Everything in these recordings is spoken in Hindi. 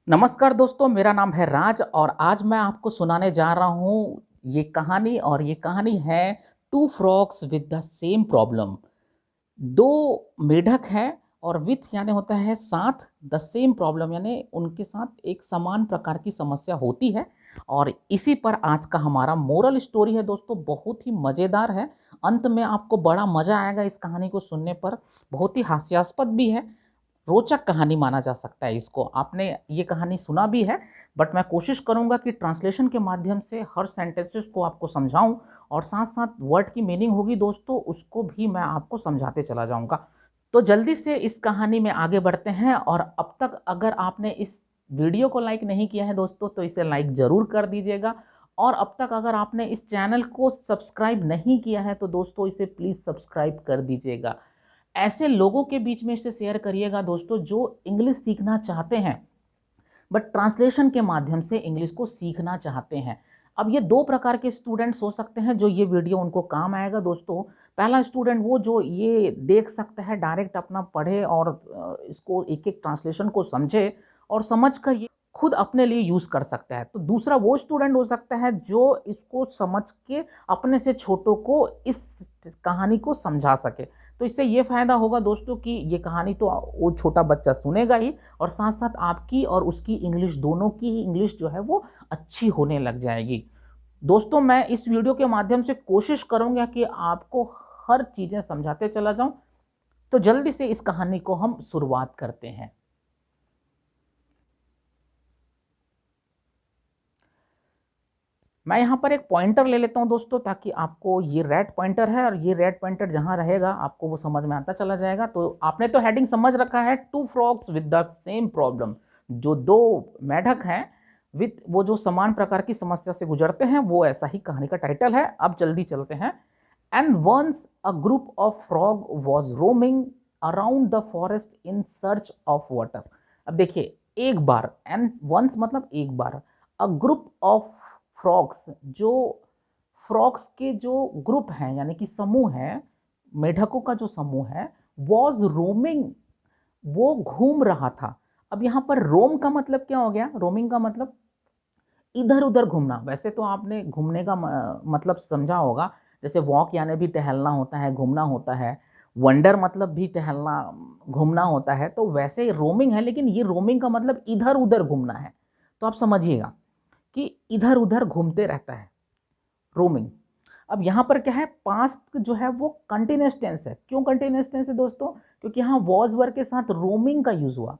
नमस्कार दोस्तों, मेरा नाम है राज और आज मैं आपको सुनाने जा रहा हूँ ये कहानी है two frogs with the same problem. 2 मेढक हैं और विथ यानी होता है साथ, द सेम प्रॉब्लम यानी उनके साथ एक समान प्रकार की समस्या होती है। और इसी पर आज का हमारा मोरल स्टोरी है दोस्तों, बहुत ही मज़ेदार है। अंत में आपको बड़ा मज़ा आएगा इस कहानी को सुनने पर। बहुत ही हास्यास्पद भी है, रोचक कहानी माना जा सकता है इसको। आपने ये कहानी सुना भी है, बट मैं कोशिश करूंगा कि ट्रांसलेशन के माध्यम से हर सेंटेंसेस को आपको समझाऊं और साथ साथ वर्ड की मीनिंग होगी दोस्तों, उसको भी मैं आपको समझाते चला जाऊंगा। तो जल्दी से इस कहानी में आगे बढ़ते हैं। और अब तक अगर आपने इस वीडियो को लाइक नहीं किया है दोस्तों, तो इसे लाइक ज़रूर कर दीजिएगा। और अब तक अगर आपने इस चैनल को सब्सक्राइब नहीं किया है तो दोस्तों इसे प्लीज़ सब्सक्राइब कर दीजिएगा। ऐसे लोगों के बीच में इसे शेयर करिएगा दोस्तों जो इंग्लिश सीखना चाहते हैं बट ट्रांसलेशन के माध्यम से इंग्लिश को सीखना चाहते हैं। अब ये 2 प्रकार के स्टूडेंट्स हो सकते हैं जो ये वीडियो उनको काम आएगा दोस्तों। पहला स्टूडेंट वो जो ये देख सकता है, डायरेक्ट अपना पढ़े और इसको एक एक ट्रांसलेशन को समझे और समझ कर ये खुद अपने लिए यूज़ कर सकता है। तो दूसरा वो स्टूडेंट हो सकता है जो इसको समझ के अपने से छोटों को इस कहानी को समझा सके। तो इससे ये फ़ायदा होगा दोस्तों कि ये कहानी तो वो छोटा बच्चा सुनेगा ही, और साथ साथ आपकी और उसकी इंग्लिश, दोनों की ही इंग्लिश जो है वो अच्छी होने लग जाएगी। दोस्तों मैं इस वीडियो के माध्यम से कोशिश करूंगा कि आपको हर चीज़ें समझाते चला जाऊं। तो जल्दी से इस कहानी को हम शुरुआत करते हैं। मैं यहाँ पर एक पॉइंटर ले लेता हूँ दोस्तों, ताकि आपको, ये रेड पॉइंटर है और ये रेड पॉइंटर जहाँ रहेगा आपको वो समझ में आता चला जाएगा। तो आपने तो हेडिंग समझ रखा है, two frogs with the same problem. जो 2 मेढक हैं विद वो जो समान प्रकार की समस्या से गुजरते हैं, वो ऐसा ही कहानी का टाइटल है। अब जल्दी चलते हैं। And once a group of frog was roaming around the forest in search of water. अब देखिए, एक बार, एंड वंस मतलब एक बार, अ ग्रुप ऑफ फ्रॉग्स, जो फ्रॉग्स के जो ग्रुप हैं यानी कि समूह है, मेढकों का जो समूह है, वॉज रोमिंग, वो घूम रहा था। अब यहाँ पर रोम का मतलब क्या हो गया? रोमिंग का मतलब इधर उधर घूमना। वैसे तो आपने घूमने का मतलब समझा होगा, जैसे वॉक यानी भी टहलना होता है, घूमना होता है। वंडर मतलब भी टहलना, घूमना होता है। तो वैसे रोमिंग है, लेकिन ये रोमिंग का मतलब इधर उधर घूमना है। तो आप समझिएगा कि इधर उधर घूमते रहता है, रोमिंग। अब यहाँ पर क्या है, पास्ट जो है वो कंटिन्यूअस टेंस है। क्यों कंटिन्यूअस टेंस है दोस्तों? क्योंकि यहाँ वॉज वर्ब के साथ रोमिंग का यूज हुआ।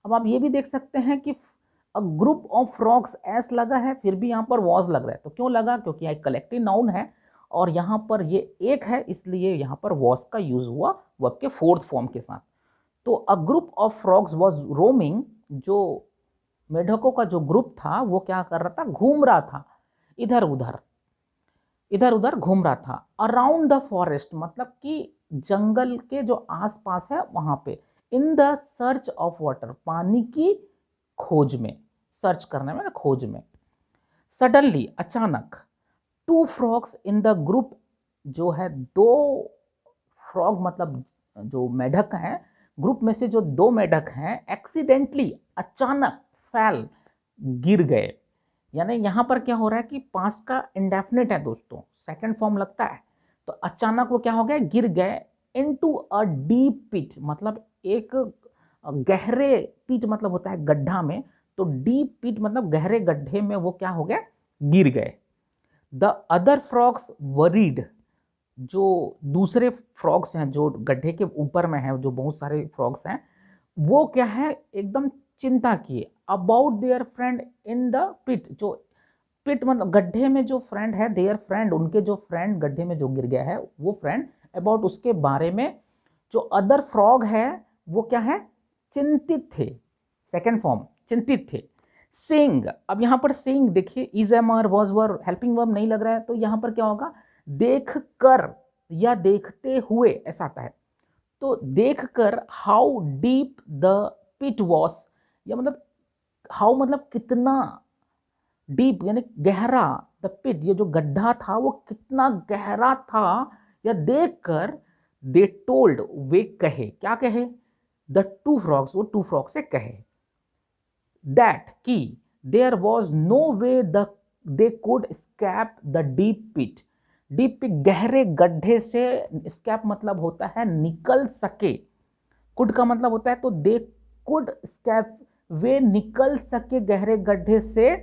अब आप ये भी देख सकते हैं कि अ ग्रुप ऑफ फ्रॉग्स एस लगा है, फिर भी यहाँ पर वॉज लग रहा है। तो क्यों लगा? क्योंकि एक कलेक्टिव नाउन है और यहाँ पर ये एक है, इसलिए यहाँ पर वॉज का यूज हुआ वर्ब के 4th फॉर्म के साथ। तो अ group of frogs was roaming, जो मेढकों का जो ग्रुप था वो क्या कर रहा था? घूम रहा था, इधर उधर, इधर उधर घूम रहा था। अराउंड द फॉरेस्ट मतलब कि जंगल के जो आसपास है वहां पे। In the search of water, पानी की खोज में, सर्च करने में, खोज में। सडनली, अचानक, two frogs in the group, जो है 2 फ्रॉग मतलब जो मेढक हैं, ग्रुप में से जो 2 मेढक हैं, एक्सीडेंटली, अचानक, फैल, गिर गए। यानी यहाँ पर क्या हो रहा है कि पास्ट का इंडेफिनिट है दोस्तों, सेकंड फॉर्म लगता है। तो अचानक वो क्या हो गया? गिर गए। इनटू अ डीप पिट मतलब एक गहरे, पिट मतलब होता है गड्ढा में, तो डीप पिट मतलब गहरे गड्ढे में वो क्या हो गया? गिर गए। द अदर फ्रॉग्स वरीड, जो दूसरे फ्रॉग्स हैं जो गड्ढे के ऊपर में है, जो बहुत सारे फ्रॉग्स हैं, वो क्या है? एकदम चिंता किए। About their friend in the pit, जो पिट मतलब गड्ढे में जो फ्रेंड है, देयर फ्रेंड, उनके जो फ्रेंड गड्ढे में जो गिर गया है वो फ्रेंड, अबाउट उसके बारे में। जो अदर फ्रॉग है वो क्या है? चिंतित थे, सेकेंड फॉर्म, चिंतित थे। सिंग, अब यहां पर सिंग देखिए, is am are was were helping verb नहीं लग रहा है, तो यहां पर क्या होगा? देख कर या देखते हुए ऐसा आता है। तो देख कर, how deep the pit was, या मतलब हाउ मतलब कितना, डीप यानी गहरा, द पिट ये जो गड्ढा था वो कितना गहरा था, या देखकर, दे टोल्ड वे कहे, क्या कहे? द टू फ्रॉग्स, वो टू फ्रॉग से कहे। दैट कि there was no way they could escape the deep pit. Deep pit गहरे गड्ढे से, स्कैप मतलब होता है निकल सके, कुड का मतलब होता है तो दे कुड स्कैप, वे निकल सके गहरे गड्ढे से।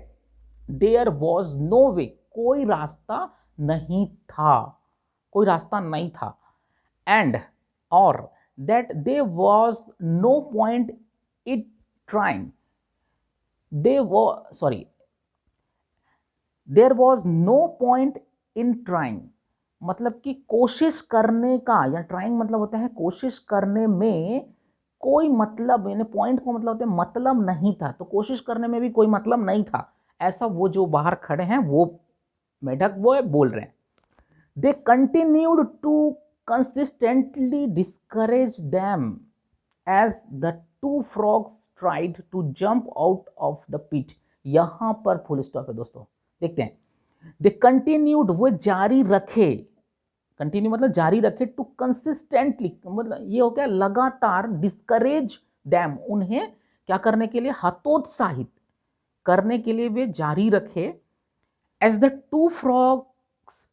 देयर वॉज नो वे, कोई रास्ता नहीं था, कोई रास्ता नहीं था। एंड और that they was no point it trying, they वो sorry there was no point in trying, मतलब कि कोशिश करने का, या ट्राइंग मतलब होता है कोशिश करने में कोई मतलब, यानी पॉइंट को मतलब होता है मतलब नहीं था, तो कोशिश करने में भी कोई मतलब नहीं था, ऐसा वो जो बाहर खड़े हैं वो मेढक वो बोल रहे हैं। They continued to consistently discourage them as the two frogs tried to jump out of the pit. यहां पर फुल स्टॉप है दोस्तों, देखते हैं। दे कंटिन्यूड, वो जारी रखे, कंटिन्यू मतलब जारी रखे, टू कंसिस्टेंटली मतलब ये हो गया लगातार, डिस्करेज दैम उन्हें क्या करने के लिए, हतोत्साहित करने के लिए वे जारी रखे। As the two frogs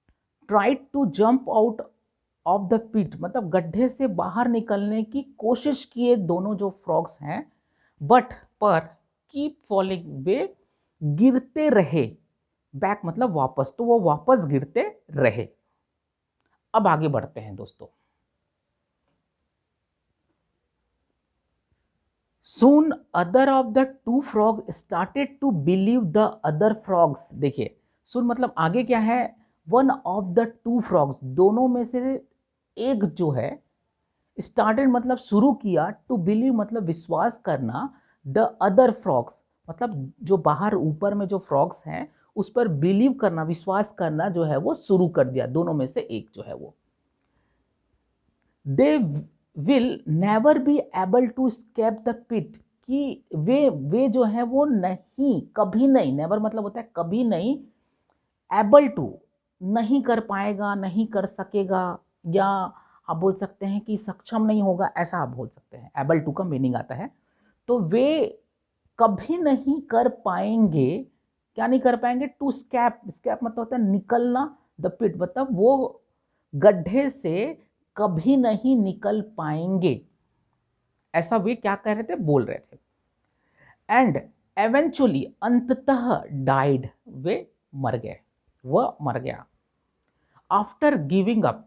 tried to jump out of the pit, मतलब गड्ढे से बाहर निकलने की कोशिश किए दोनों जो फ्रॉग्स हैं, बट पर कीप फॉलिंग, वे गिरते रहे। बैक मतलब वापस, तो वो वापस गिरते रहे। अब आगे बढ़ते हैं दोस्तों। Soon other of the two frogs started to believe the other frogs। देखिए soon मतलब आगे क्या है, one of the two frogs, दोनों में से एक जो है, स्टार्टेड मतलब शुरू किया, टू बिलीव मतलब विश्वास करना, द अदर फ्रॉग्स मतलब जो बाहर ऊपर में जो फ्रॉग्स हैं उस पर बिलीव करना, विश्वास करना जो है वो शुरू कर दिया, दोनों में से एक जो है वो। They will never be able to escape the pit, कि वे जो है वो नहीं, कभी नहीं, नेवर मतलब होता है कभी नहीं, एबल टू नहीं कर पाएगा, नहीं कर सकेगा, या आप बोल सकते हैं कि सक्षम नहीं होगा, ऐसा आप बोल सकते हैं, एबल टू का मीनिंग आता है। तो वे कभी नहीं कर पाएंगे, क्या नहीं कर पाएंगे, टू स्कैप, स्कैप मतलब होता है निकलना, द पिट मतलब वो गड्ढे से कभी नहीं निकल पाएंगे, ऐसा वे क्या कह रहे थे, बोल रहे थे। एंड एवेंचुअली अंततः डाइड, वे मर गए, वह मर गया। After giving up,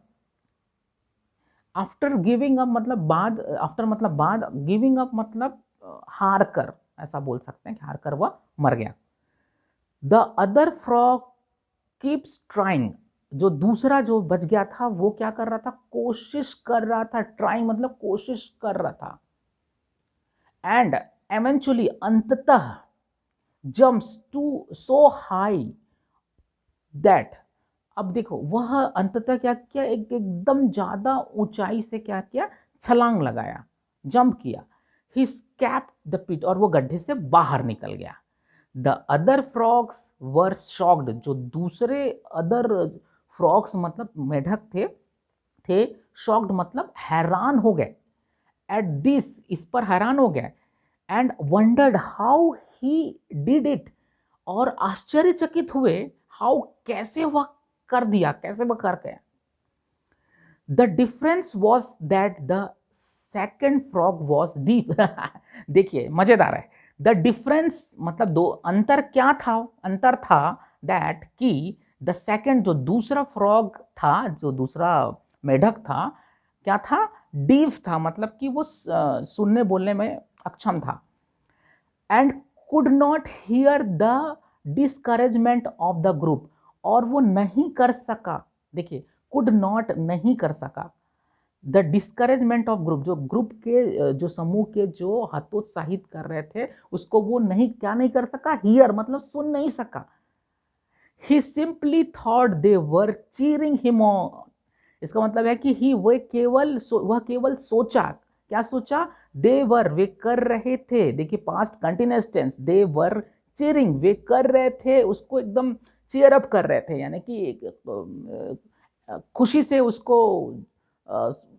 after giving up मतलब बाद, आफ्टर मतलब बाद, गिविंग अप मतलब हार कर, ऐसा बोल सकते हैं कि हार कर वह मर गया। The other frog keeps trying, जो दूसरा जो बच गया था वो क्या कर रहा था, कोशिश कर रहा था, ट्राइंग मतलब कोशिश कर रहा था। एंड एवेंचुअली अंततः, jumps to so high that, अब देखो वह अंततः क्या किया, एकदम ज्यादा ऊंचाई से क्या किया, छलांग लगाया, जंप किया। ही स्कैप्ड द पिट, और वो गड्ढे से बाहर निकल गया। The other frogs were shocked, जो दूसरे अदर फ्रॉग्स मतलब मेढक थे शॉक्ड मतलब हैरान हो गए, एट दिस, इस पर हैरान हो गए। And wondered how he did it, और आश्चर्यचकित हुए, हाउ कैसे वह कर दिया, कैसे वह कर गया। The difference was that the second frog was deep. देखिए मजेदार है, द डिफरेंस मतलब दो, अंतर क्या था, अंतर था दैट कि द सेकेंड जो दूसरा फ्रॉग था, जो दूसरा मेढक था, क्या था, डीप था, मतलब कि वो सुनने बोलने में अक्षम था। And could not here the discouragement of the group, और वो नहीं कर सका, देखिए कुड नॉट नहीं कर सका, द डिस्करेजमेंट ऑफ ग्रुप, जो ग्रुप के जो समूह के जो हतोत्साहित कर रहे थे उसको वो नहीं, क्या नहीं कर सका, हियर मतलब सुन नहीं सका। He simply thought they were cheering him on, इसका मतलब है कि ही वह केवल सोचा, क्या सोचा, दे वर वे कर रहे थे, देखिए past continuous tense, they were चीरिंग वे कर रहे थे, उसको एकदम चीयर अप कर रहे थे, यानी कि खुशी से उसको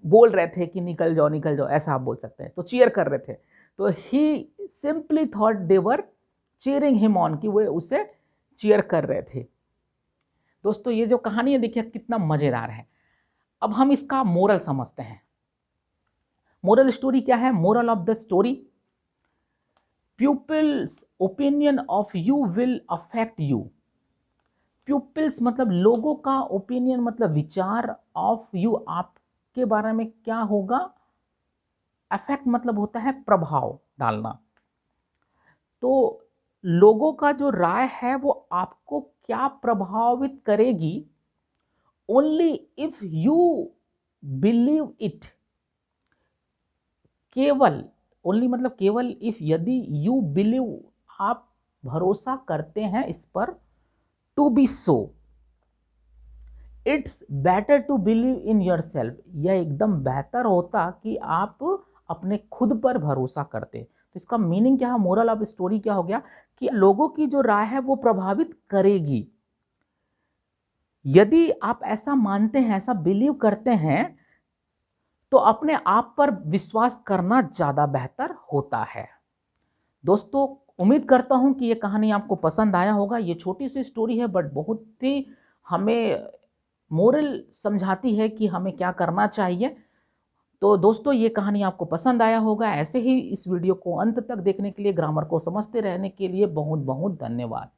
बोल रहे थे कि निकल जाओ निकल जाओ, ऐसा आप बोल सकते हैं, तो चीयर कर रहे थे। तो he simply thought they were cheering him on, कि वो उसे चीयर कर रहे थे। दोस्तों ये जो कहानी है देखिए कितना मजेदार है। अब हम इसका मोरल समझते हैं। मोरल स्टोरी क्या है? Moral of the story, pupils opinion of you will affect you. Pupils मतलब लोगों का, ओपिनियन मतलब विचार, ऑफ यू आपके बारे में क्या होगा, अफेक्ट मतलब होता है प्रभाव डालना। तो लोगों का जो राय है वो आपको क्या प्रभावित करेगी, only if you believe it. केवल, ओनली मतलब केवल, इफ यदि, यू बिलीव आप भरोसा करते हैं इस पर, to be so, it's better to believe in yourself. यह एकदम बेहतर होता कि आप अपने खुद पर भरोसा करते। तो इसका मीनिंग क्या है, मोरल ऑफ स्टोरी क्या हो गया कि लोगों की जो राय है वो प्रभावित करेगी। यदि आप ऐसा मानते हैं, ऐसा बिलीव करते हैं, तो अपने आप पर विश्वास करना ज्यादा बेहतर होता है। दोस्तों उम्मीद करता हूं कि यह कहानी आपको पसंद आया होगा। ये छोटी सी स्टोरी है बट बहुत ही हमें मोरल समझाती है कि हमें क्या करना चाहिए। तो दोस्तों ये कहानी आपको पसंद आया होगा। ऐसे ही इस वीडियो को अंत तक देखने के लिए, ग्रामर को समझते रहने के लिए बहुत बहुत धन्यवाद।